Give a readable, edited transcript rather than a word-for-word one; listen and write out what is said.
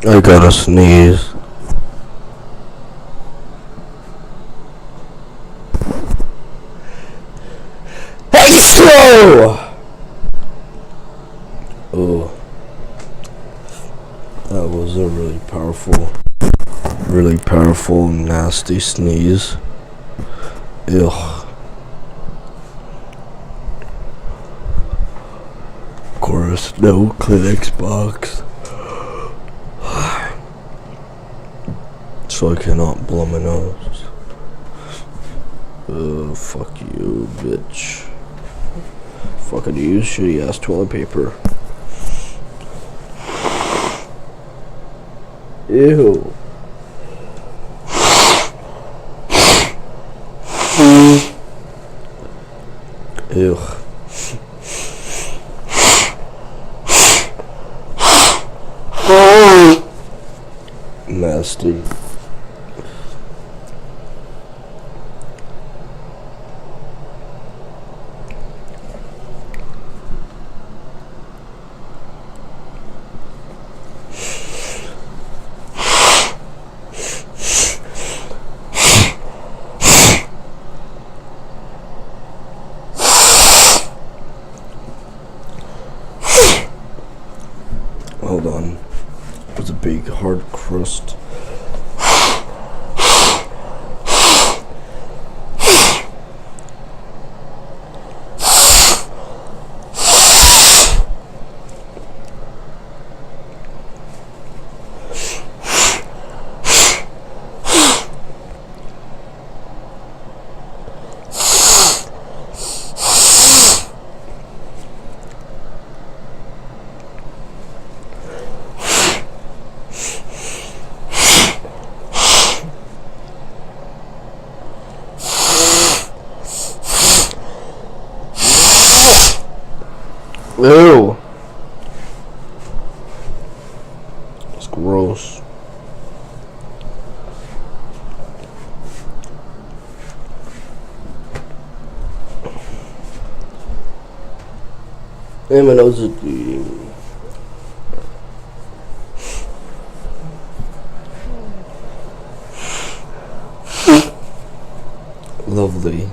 I gotta sneeze. Hey, slow! Oh, that was a really powerful, nasty sneeze. Ew. Of course, no Kleenex box. So I cannot blow my nose. Fuck you, bitch. Fucking use shitty ass toilet paper. Ew. Ew. Nasty. Hold on. It's a big hard crust. Ew. It's gross. And my nose is bleeding. Lovely.